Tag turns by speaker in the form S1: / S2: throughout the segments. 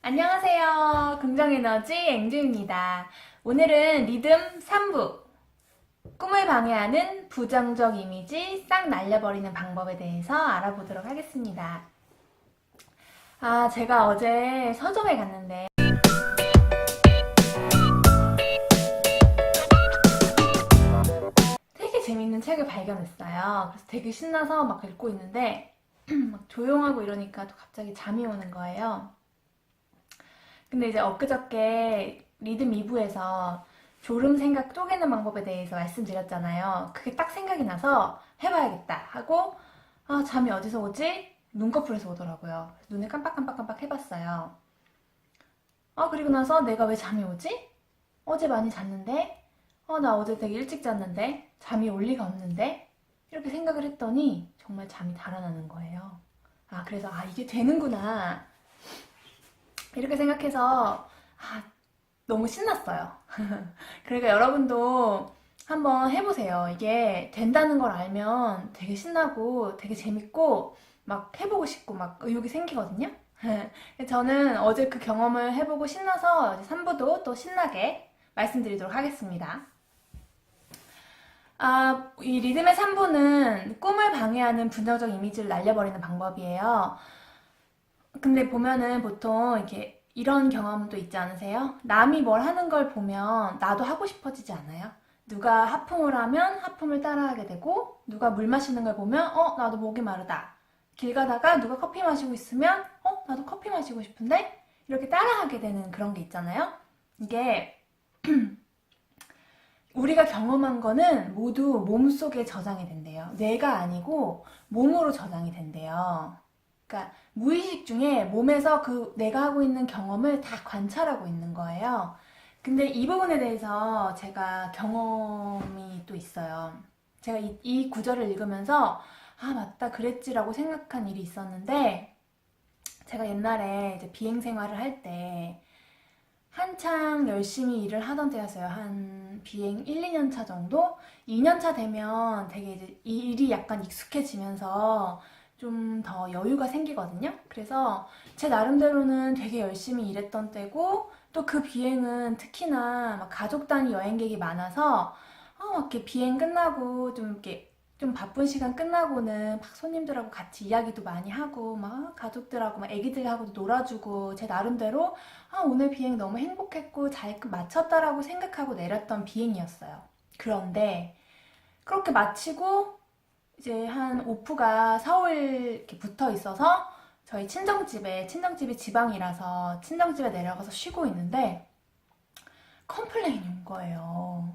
S1: 안녕하세요. 긍정에너지 앵주입니다. 오늘은 리듬 3부, 꿈을 방해하는 부정적 이미지 싹 날려버리는 방법에 대해서 알아보도록 하겠습니다. 제가 어제 서점에 갔는데 되게 재밌는 책을 발견했어요. 그래서 되게 신나서 막 읽고 있는데 막 조용하고 이러니까 또 갑자기 잠이 오는 거예요. 근데 이제 엊그저께 리듬 2부에서 졸음 생각 쪼개는 방법에 대해서 말씀드렸잖아요. 그게 딱 생각이 나서 해봐야겠다 하고 잠이 어디서 오지? 눈꺼풀에서 오더라고요. 눈을 깜빡깜빡깜빡 해봤어요. 그리고 나서 내가 왜 잠이 오지? 어제 많이 잤는데? 나 어제 되게 일찍 잤는데? 잠이 올 리가 없는데? 이렇게 생각을 했더니 정말 잠이 달아나는 거예요. 그래서 이게 되는구나. 이렇게 생각해서 너무 신났어요. 그러니까 여러분도 한번 해보세요. 이게 된다는 걸 알면 되게 신나고 되게 재밌고 막 해보고 싶고 막 의욕이 생기거든요. 저는 어제 그 경험을 해보고 신나서 3부도 또 신나게 말씀드리도록 하겠습니다. 이 리듬의 3부는 꿈을 방해하는 부정적 이미지를 날려버리는 방법이에요. 근데 보면은 보통 이렇게 이런 경험도 있지 않으세요? 남이 뭘 하는 걸 보면 나도 하고 싶어지지 않아요? 누가 하품을 하면 하품을 따라하게 되고, 누가 물 마시는 걸 보면 나도 목이 마르다. 길 가다가 누가 커피 마시고 있으면 나도 커피 마시고 싶은데? 이렇게 따라하게 되는 그런 게 있잖아요? 이게 우리가 경험한 거는 모두 몸속에 저장이 된대요. 뇌가 아니고 몸으로 저장이 된대요. 그러니까 무의식 중에 몸에서 그 내가 하고 있는 경험을 다 관찰하고 있는 거예요. 근데 이 부분에 대해서 제가 경험이 또 있어요. 제가 이 구절을 읽으면서 맞다 그랬지라고 생각한 일이 있었는데, 제가 옛날에 이제 비행 생활을 할 때 한창 열심히 일을 하던 때였어요. 한 비행 1, 2년 차 정도? 2년 차 되면 되게 이제 이 일이 약간 익숙해지면서 좀 더 여유가 생기거든요. 그래서 제 나름대로는 되게 열심히 일했던 때고, 또 그 비행은 특히나 막 가족 단위 여행객이 많아서 막 이렇게 비행 끝나고 좀 이렇게 좀 바쁜 시간 끝나고는 막 손님들하고 같이 이야기도 많이 하고 막 가족들하고 막 애기들하고도 놀아주고, 제 나름대로 오늘 비행 너무 행복했고 잘 마쳤다라고 생각하고 내렸던 비행이었어요. 그런데 그렇게 마치고 이제 한 오프가 서울 이렇게 붙어 있어서 저희 친정집이 지방이라서 친정집에 내려가서 쉬고 있는데 컴플레인이 온 거예요.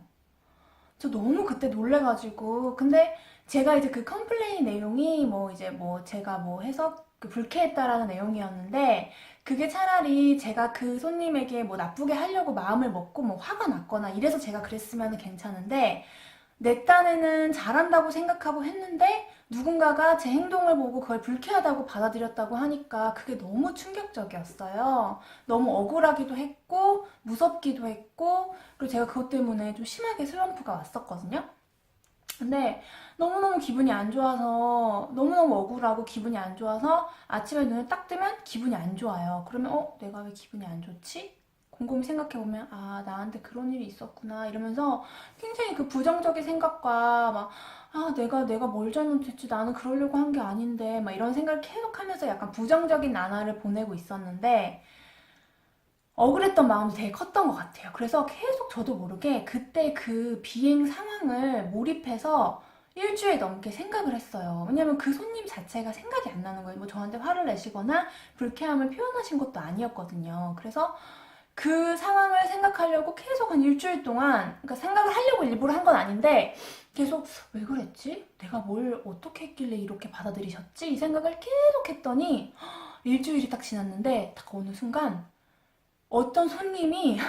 S1: 저 너무 그때 놀래가지고. 근데 제가 이제 그 컴플레인 내용이 뭐 이제 뭐 제가 뭐 해서 그 불쾌했다라는 내용이었는데, 그게 차라리 제가 그 손님에게 뭐 나쁘게 하려고 마음을 먹고 뭐 화가 났거나 이래서 제가 그랬으면 괜찮은데, 내 딴에는 잘한다고 생각하고 했는데 누군가가 제 행동을 보고 그걸 불쾌하다고 받아들였다고 하니까 그게 너무 충격적이었어요. 너무 억울하기도 했고 무섭기도 했고, 그리고 제가 그것 때문에 좀 심하게 슬럼프가 왔었거든요. 근데 너무너무 기분이 안 좋아서, 너무너무 억울하고 기분이 안 좋아서 아침에 눈을 딱 뜨면 기분이 안 좋아요. 그러면 내가 왜 기분이 안 좋지? 곰곰이 생각해보면 나한테 그런 일이 있었구나 이러면서 굉장히 그 부정적인 생각과 막 내가 뭘 잘못했지, 나는 그러려고 한 게 아닌데 막 이런 생각을 계속 하면서 약간 부정적인 나날을 보내고 있었는데, 억울했던 마음도 되게 컸던 것 같아요. 그래서 계속 저도 모르게 그때 그 비행 상황을 몰입해서 일주일 넘게 생각을 했어요. 왜냐면 그 손님 자체가 생각이 안 나는 거예요. 뭐 저한테 화를 내시거나 불쾌함을 표현하신 것도 아니었거든요. 그래서 그 상황을 생각하려고 계속 한 일주일 동안, 그러니까 생각을 하려고 일부러 한 건 아닌데 계속 왜 그랬지? 내가 뭘 어떻게 했길래 이렇게 받아들이셨지? 이 생각을 계속 했더니 일주일이 딱 지났는데 딱 어느 순간 어떤 손님이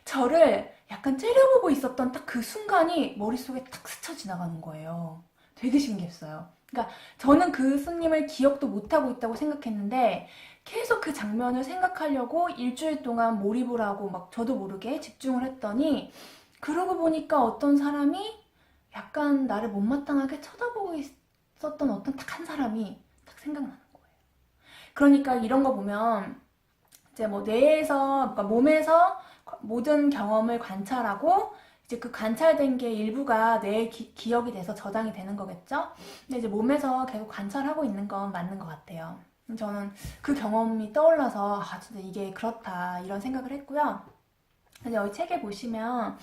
S1: 저를 약간 째려보고 있었던 딱 그 순간이 머릿속에 딱 스쳐 지나가는 거예요. 되게 신기했어요. 그러니까 저는 그 손님을 기억도 못하고 있다고 생각했는데 계속 그 장면을 생각하려고 일주일 동안 몰입을 하고 막 저도 모르게 집중을 했더니, 그러고 보니까 어떤 사람이 약간 나를 못마땅하게 쳐다보고 있었던 어떤 딱 한 사람이 딱 생각나는 거예요. 그러니까 이런 거 보면 이제 뭐 뇌에서, 그러니까 몸에서 모든 경험을 관찰하고 이제 그 관찰된 게 일부가 뇌에 기억이 돼서 저장이 되는 거겠죠? 근데 이제 몸에서 계속 관찰하고 있는 건 맞는 것 같아요. 저는 그 경험이 떠올라서 아 진짜 이게 그렇다 이런 생각을 했고요. 근데 여기 책에 보시면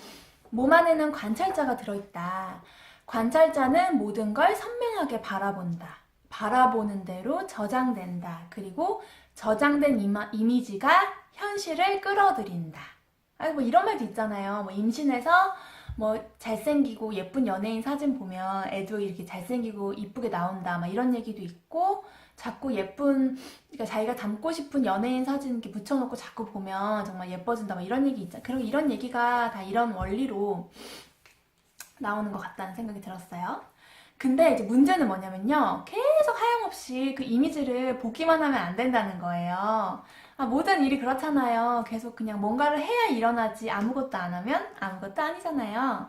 S1: 몸 안에는 관찰자가 들어있다. 관찰자는 모든 걸 선명하게 바라본다. 바라보는 대로 저장된다. 그리고 저장된 이미지가 현실을 끌어들인다. 아니 뭐 이런 말도 있잖아요. 뭐 임신해서 뭐 잘생기고 예쁜 연예인 사진 보면 애도 이렇게 잘생기고 이쁘게 나온다. 막 이런 얘기도 있고 자꾸 예쁜 그러니까 자기가 닮고 싶은 연예인 사진 이렇게 붙여놓고 자꾸 보면 정말 예뻐진다. 막 이런 얘기 있잖아요. 그리고 이런 얘기가 다 이런 원리로 나오는 것 같다는 생각이 들었어요. 근데 이제 문제는 뭐냐면요. 계속 하염없이 그 이미지를 보기만 하면 안 된다는 거예요. 아, 모든 일이 그렇잖아요. 계속 그냥 뭔가를 해야 일어나지 아무것도 안 하면 아무것도 아니잖아요.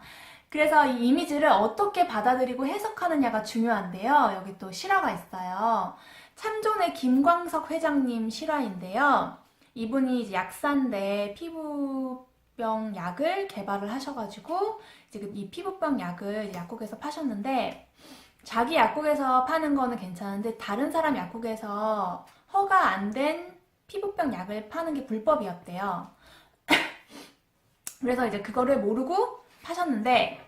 S1: 그래서 이 이미지를 어떻게 받아들이고 해석하느냐가 중요한데요. 여기 또 실화가 있어요. 참존의 김광석 회장님 실화인데요. 이분이 이제 약사인데 피부병 약을 개발을 하셔가지고 이제 이 피부병 약을 약국에서 파셨는데 자기 약국에서 파는 거는 괜찮은데 다른 사람 약국에서 허가 안 된 피부병 약을 파는 게 불법이었대요. 그래서 이제 그거를 모르고 파셨는데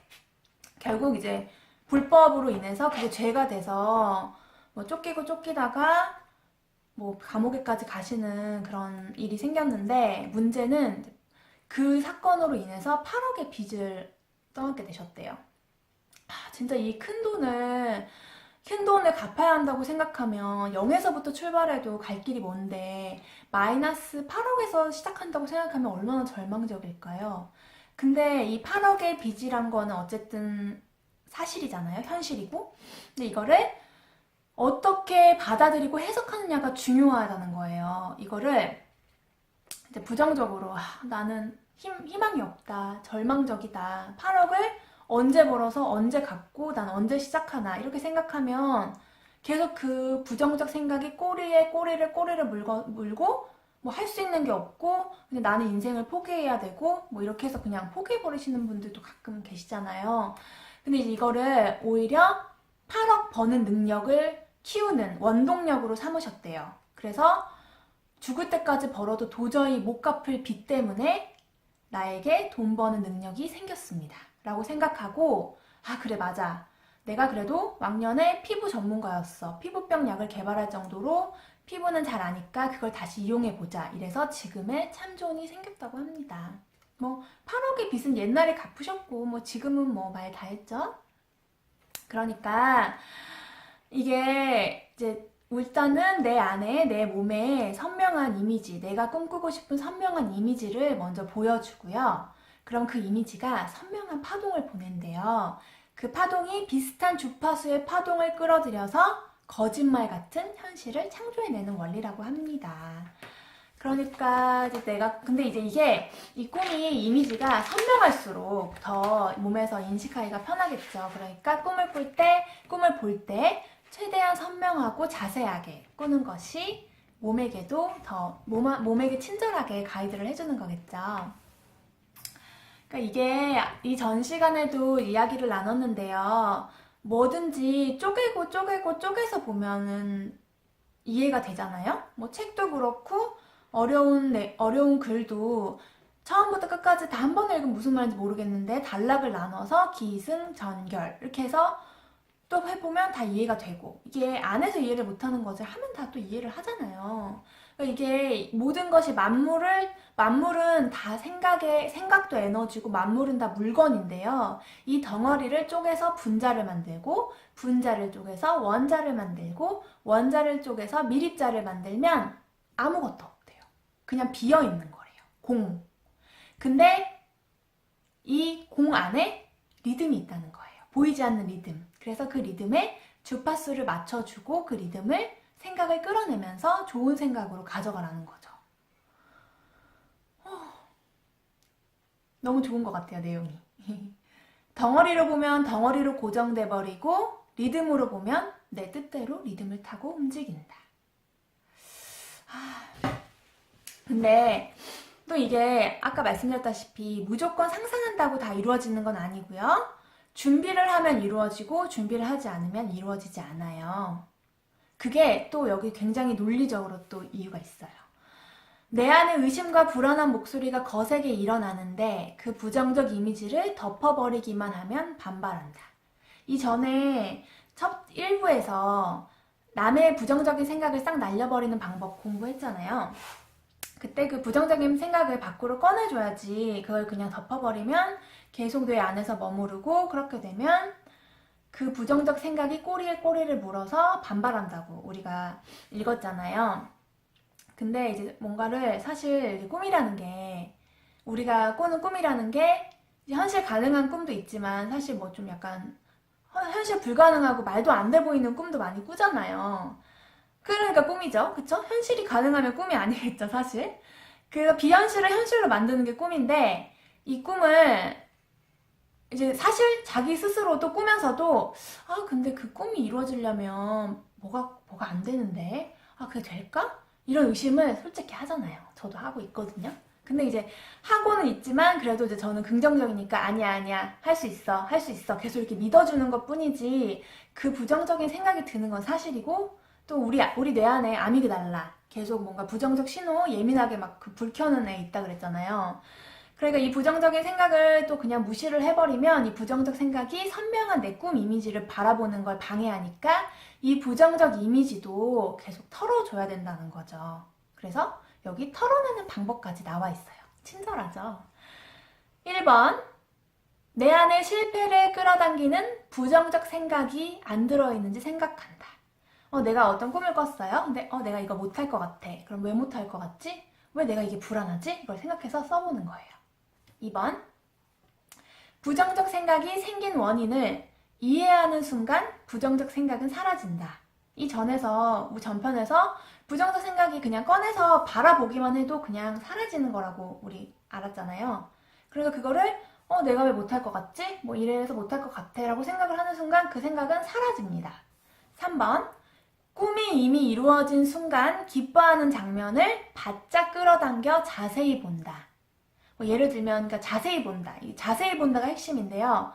S1: 결국 이제 불법으로 인해서 그게 죄가 돼서 뭐 쫓기고 쫓기다가 뭐 감옥에까지 가시는 그런 일이 생겼는데 문제는 그 사건으로 인해서 8억의 빚을 떠안게 되셨대요. 아, 진짜 이 큰 돈을 갚아야 한다고 생각하면 0에서부터 출발해도 갈 길이 먼데 마이너스 8억에서 시작한다고 생각하면 얼마나 절망적일까요? 근데 이 8억의 빚이란 거는 어쨌든 사실이잖아요. 현실이고. 근데 이거를 어떻게 받아들이고 해석하느냐가 중요하다는 거예요. 이거를 이제 부정적으로 나는 희망이 없다. 절망적이다. 8억을 언제 벌어서 언제 갚고 난 언제 시작하나 이렇게 생각하면 계속 그 부정적 생각이 꼬리를 물고 뭐 할 수 있는 게 없고 그냥 나는 인생을 포기해야 되고 뭐 이렇게 해서 그냥 포기해버리시는 분들도 가끔 계시잖아요. 근데 이제 이거를 오히려 8억 버는 능력을 키우는 원동력으로 삼으셨대요. 그래서 죽을 때까지 벌어도 도저히 못 갚을 빚 때문에 나에게 돈 버는 능력이 생겼습니다. 라고 생각하고 아 그래 맞아. 내가 그래도 왕년에 피부 전문가였어. 피부병 약을 개발할 정도로 피부는 잘 아니까 그걸 다시 이용해보자. 이래서 지금의 참존이 생겼다고 합니다. 뭐 8억의 빚은 옛날에 갚으셨고 뭐 지금은 뭐 말 다 했죠. 그러니까 이게 이제 일단은 내 안에 내 몸에 선명한 이미지, 내가 꿈꾸고 싶은 선명한 이미지를 먼저 보여주고요. 그럼 그 이미지가 선명한 파동을 보낸대요. 그 파동이 비슷한 주파수의 파동을 끌어들여서 거짓말 같은 현실을 창조해내는 원리라고 합니다. 그러니까 이제 근데 이제 이게 이 꿈이 이미지가 선명할수록 더 몸에서 인식하기가 편하겠죠. 그러니까 꿈을 볼 때 최대한 선명하고 자세하게 꾸는 것이 몸에게 친절하게 가이드를 해주는 거겠죠. 그러니까 이게 이 전 시간에도 이야기를 나눴는데요. 뭐든지 쪼개서 보면은 이해가 되잖아요. 뭐 책도 그렇고 어려운 글도 처음부터 끝까지 다 한 번 읽으면 무슨 말인지 모르겠는데 단락을 나눠서 기승전결 이렇게 해서 또 해보면 다 이해가 되고 이게 안에서 이해를 못하는 것을 하면 다 또 이해를 하잖아요. 그러니까 이게 모든 것이 만물은 다 생각도 에너지고 만물은 다 물건인데요. 이 덩어리를 쪼개서 분자를 만들고 분자를 쪼개서 원자를 만들고 원자를 쪼개서 미립자를 만들면 아무것도 없대요. 그냥 비어있는 거래요. 공. 근데 이 공 안에 리듬이 있다는 거예요. 보이지 않는 리듬. 그래서 그 리듬에 주파수를 맞춰주고 그 리듬을 생각을 끌어내면서 좋은 생각으로 가져가라는 거죠. 너무 좋은 것 같아요, 내용이. 덩어리로 보면 덩어리로 고정돼 버리고 리듬으로 보면 내 뜻대로 리듬을 타고 움직인다. 근데 또 이게 아까 말씀드렸다시피 무조건 상상한다고 다 이루어지는 건 아니고요. 준비를 하면 이루어지고 준비를 하지 않으면 이루어지지 않아요. 그게 또 여기 굉장히 논리적으로 또 이유가 있어요. 내 안에 의심과 불안한 목소리가 거세게 일어나는데 그 부정적 이미지를 덮어버리기만 하면 반발한다. 이전에 첫 1부에서 남의 부정적인 생각을 싹 날려버리는 방법 공부했잖아요. 그때 그 부정적인 생각을 밖으로 꺼내줘야지 그걸 그냥 덮어버리면 계속 뇌 안에서 머무르고 그렇게 되면 그 부정적 생각이 꼬리에 꼬리를 물어서 반발한다고 우리가 읽었잖아요. 근데 이제 뭔가를 사실 꿈이라는 게 우리가 꾸는 꿈이라는 게 현실 가능한 꿈도 있지만 사실 뭐 좀 약간 현실 불가능하고 말도 안 돼 보이는 꿈도 많이 꾸잖아요. 그러니까 꿈이죠. 그쵸? 현실이 가능하면 꿈이 아니겠죠, 사실. 그 비현실을 현실로 만드는 게 꿈인데 이 꿈을 이제 사실 자기 스스로도 꾸면서도 근데 그 꿈이 이루어지려면 뭐가 안 되는데 그게 될까? 이런 의심을 솔직히 하잖아요. 저도 하고 있거든요. 근데 이제 하고는 있지만 그래도 이제 저는 긍정적이니까 아니야 할 수 있어 계속 이렇게 믿어주는 것 뿐이지 그 부정적인 생각이 드는 건 사실이고 또 우리 뇌 안에 아미그달라 계속 뭔가 부정적 신호 예민하게 막 그 불 켜는 애 있다 그랬잖아요. 그러니까 이 부정적인 생각을 또 그냥 무시를 해버리면 이 부정적 생각이 선명한 내 꿈 이미지를 바라보는 걸 방해하니까 이 부정적 이미지도 계속 털어줘야 된다는 거죠. 그래서 여기 털어내는 방법까지 나와 있어요. 친절하죠? 1번, 내 안에 실패를 끌어당기는 부정적 생각이 안 들어있는지 생각한다. 내가 어떤 꿈을 꿨어요. 근데 내가 이거 못할 것 같아. 그럼 왜 못할 것 같지? 왜 내가 이게 불안하지? 이걸 생각해서 써보는 거예요. 2번, 부정적 생각이 생긴 원인을 이해하는 순간 부정적 생각은 사라진다. 이 전편에서 부정적 생각이 그냥 꺼내서 바라보기만 해도 그냥 사라지는 거라고 우리 알았잖아요. 그래서 그거를 내가 왜 못할 것 같지? 뭐 이래서 못할 것 같아 라고 생각을 하는 순간 그 생각은 사라집니다. 3번, 꿈이 이미 이루어진 순간 기뻐하는 장면을 바짝 끌어당겨 자세히 본다. 뭐 예를 들면 그러니까 자세히 본다. 이 자세히 본다가 핵심인데요.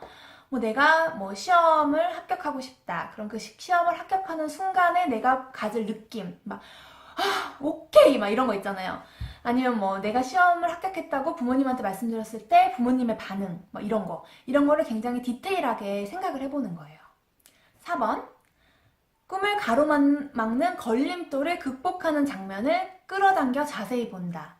S1: 내가 시험을 합격하고 싶다. 그럼 그 시험을 합격하는 순간에 내가 가질 느낌, 오케이! 이런 거 있잖아요. 아니면 내가 시험을 합격했다고 부모님한테 말씀드렸을 때 부모님의 반응, 이런 거를 굉장히 디테일하게 생각을 해보는 거예요. 4번, 꿈을 가로막는 걸림돌을 극복하는 장면을 끌어당겨 자세히 본다.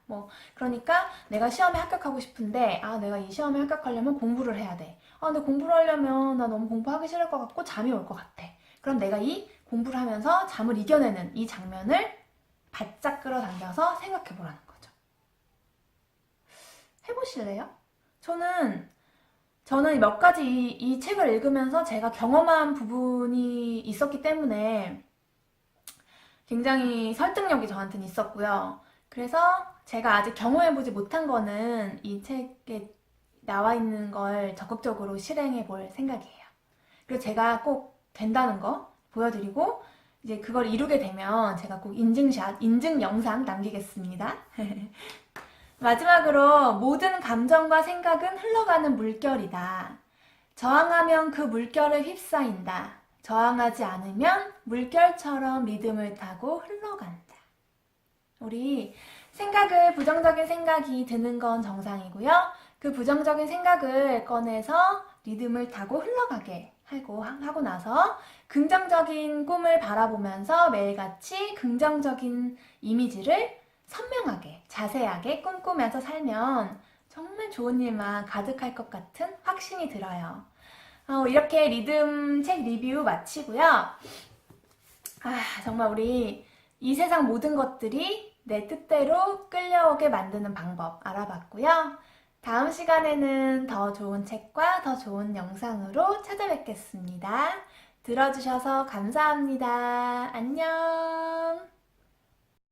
S1: 그러니까 내가 시험에 합격하고 싶은데 내가 이 시험에 합격하려면 공부를 해야 돼. 근데 공부를 하려면 나 너무 공부하기 싫을 것 같고 잠이 올 것 같아. 그럼 내가 이 공부를 하면서 잠을 이겨내는 이 장면을 바짝 끌어당겨서 생각해 보라는 거죠. 해보실래요? 저는 몇 가지 이 책을 읽으면서 제가 경험한 부분이 있었기 때문에 굉장히 설득력이 저한테는 있었고요. 그래서 제가 아직 경험해보지 못한 거는 이 책에 나와 있는 걸 적극적으로 실행해 볼 생각이에요. 그리고 제가 꼭 된다는 거 보여드리고 이제 그걸 이루게 되면 제가 꼭 인증 영상 남기겠습니다. 마지막으로 모든 감정과 생각은 흘러가는 물결이다. 저항하면 그 물결에 휩싸인다. 저항하지 않으면 물결처럼 리듬을 타고 흘러간다. 우리 부정적인 생각이 드는 건 정상이고요. 그 부정적인 생각을 꺼내서 리듬을 타고 흘러가게 하고 나서 긍정적인 꿈을 바라보면서 매일같이 긍정적인 이미지를 선명하게, 자세하게 꿈꾸면서 살면 정말 좋은 일만 가득할 것 같은 확신이 들어요. 이렇게 리듬 책 리뷰 마치고요. 정말 우리 이 세상 모든 것들이 내 뜻대로 끌려오게 만드는 방법 알아봤고요. 다음 시간에는 더 좋은 책과 더 좋은 영상으로 찾아뵙겠습니다. 들어주셔서 감사합니다. 안녕.